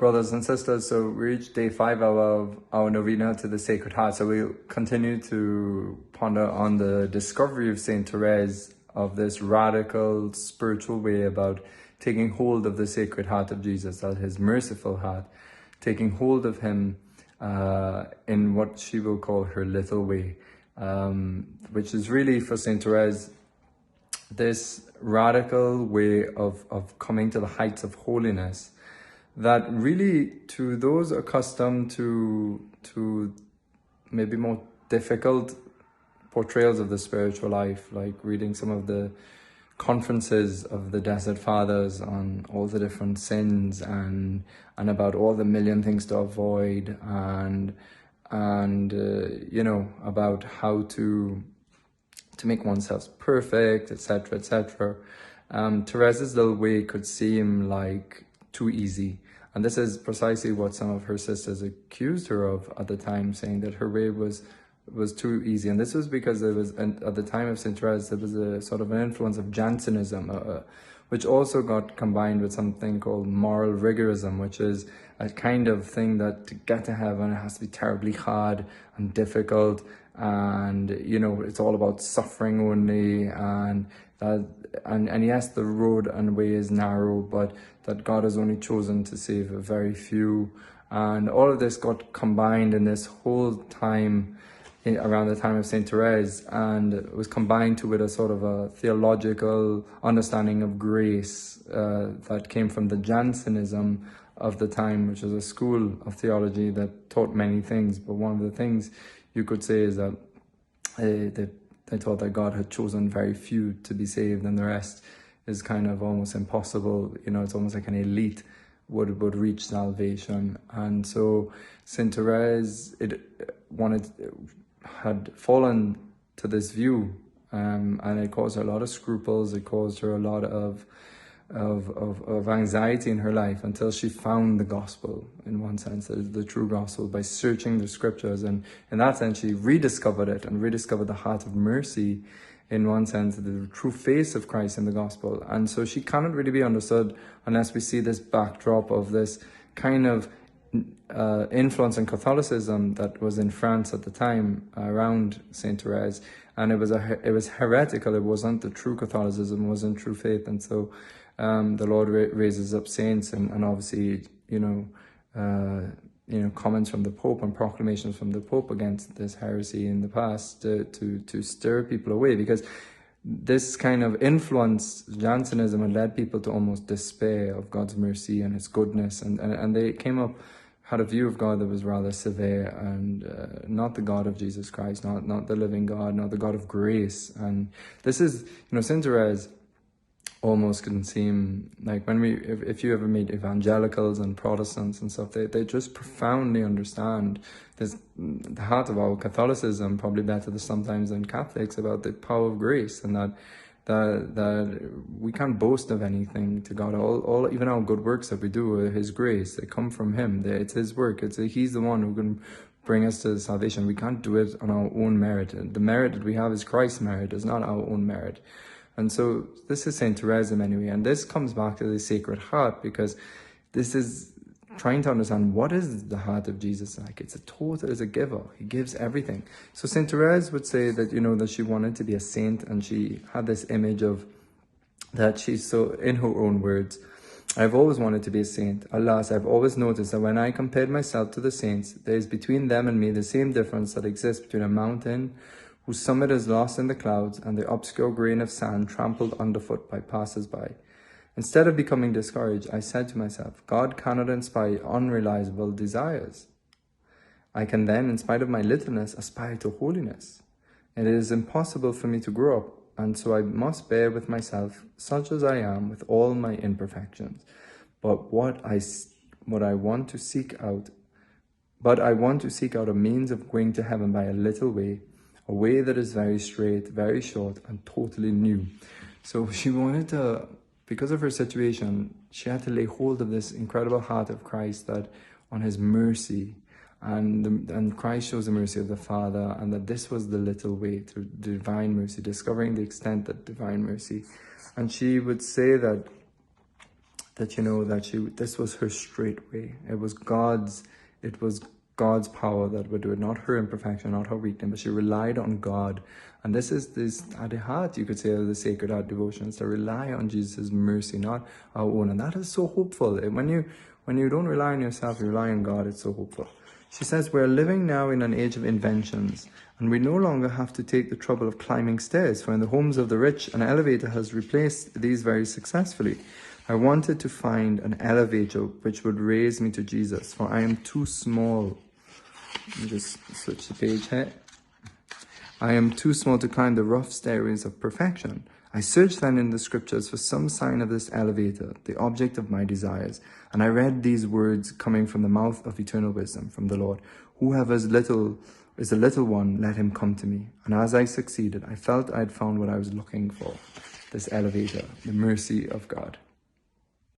Brothers and sisters, so we reached day 5 of our novena to the Sacred Heart. So we'll continue to ponder on the discovery of Saint Therese of this radical spiritual way about taking hold of the Sacred Heart of Jesus, that his merciful heart, taking hold of him in what she will call her little way, which is really for Saint Therese this radical way of coming to the heights of holiness, that really, to those accustomed to maybe more difficult portrayals of the spiritual life, like reading some of the conferences of the Desert Fathers on all the different sins and about all the million things to avoid, and you know, about how to make oneself perfect, etc., etc. Therese's little way could seem like too easy, and this is precisely what some of her sisters accused her of at the time, saying that her way was too easy. And this was because there was, at the time of Saint Therese, there was a sort of an influence of Jansenism, which also got combined with something called moral rigorism, which is a kind of thing that to get to heaven, it has to be terribly hard and difficult, and you know, it's all about suffering only, and yes, the road and way is narrow, but that God has only chosen to save a very few. And all of this got combined in this whole time around the time of Saint Therese, and it was combined with a sort of a theological understanding of grace that came from the Jansenism of the time, which is a school of theology that taught many things. But one of the things you could say is that they thought that God had chosen very few to be saved, and the rest is kind of almost impossible. You know, it's almost like an elite would reach salvation. And so Saint Therese had fallen to this view, and it caused her a lot of scruples. It caused her a lot of anxiety in her life, until she found the gospel, in one sense, the true gospel, by searching the scriptures. And in that sense, she rediscovered it, and rediscovered the heart of mercy, in one sense, the true face of Christ in the gospel. And so she cannot really be understood unless we see this backdrop of this kind of influence in Catholicism that was in France at the time around Saint Therese, and it was heretical. It wasn't the true Catholicism, wasn't true faith. And so the Lord raises up saints, and obviously, you know, comments from the Pope and proclamations from the Pope against this heresy in the past to stir people away, because this kind of influence, Jansenism, had led people to almost despair of God's mercy and his goodness, and they had a view of God that was rather severe, and not the God of Jesus Christ, not the living God, not the God of grace. And this is, you know, Saint Therese almost can seem like, when if you ever meet evangelicals and Protestants and stuff, they just profoundly understand this, the heart of our Catholicism, probably better sometimes than Catholics, about the power of grace, and that we can't boast of anything to God. All even our good works that we do are his grace. They come from him. It's his work. He's the one who can bring us to salvation. We can't do it on our own merit. The merit that we have is Christ's merit. It's not our own merit. And so this is Saint Therese in many ways. And this comes back to the Sacred Heart, because this is trying to understand, what is the heart of Jesus like? It's a giver. He gives everything. So Saint Therese would say that, you know, that she wanted to be a saint, and she had this image of that she's so, in her own words, I've always wanted to be a saint. Alas, I've always noticed that when I compared myself to the saints, there is between them and me the same difference that exists between a mountain whose summit is lost in the clouds and the obscure grain of sand trampled underfoot by passers-by. Instead of becoming discouraged, I said to myself, God cannot inspire unrealizable desires. I can then, in spite of my littleness, aspire to holiness. It is impossible for me to grow up, and so I must bear with myself, such as I am, with all my imperfections. But I want to seek out a means of going to heaven by a little way, a way that is very straight, very short, and totally new. So she wanted to, because of her situation, she had to lay hold of this incredible heart of Christ, that on his mercy, and Christ shows the mercy of the Father, and that this was the little way to divine mercy, discovering the extent of divine mercy. And she would say that that, you know, that this was her straight way. It was God's power that would do it, not her imperfection, not her weakness, but she relied on God. And this is at the heart, you could say, of the Sacred Heart devotions, to rely on Jesus' mercy, not our own. And that is so hopeful. When you don't rely on yourself, you rely on God, it's so hopeful. She says, we're living now in an age of inventions, and we no longer have to take the trouble of climbing stairs, for in the homes of the rich, an elevator has replaced these very successfully. I wanted to find an elevator which would raise me to Jesus, for I am too small. Let me just switch the page here. I am too small to climb the rough stairways of perfection. I searched then in the scriptures for some sign of this elevator, the object of my desires, and I read these words coming from the mouth of eternal wisdom, from the Lord. Whoever is a little one, let him come to me. And as I succeeded, I felt I had found what I was looking for, this elevator, the mercy of God.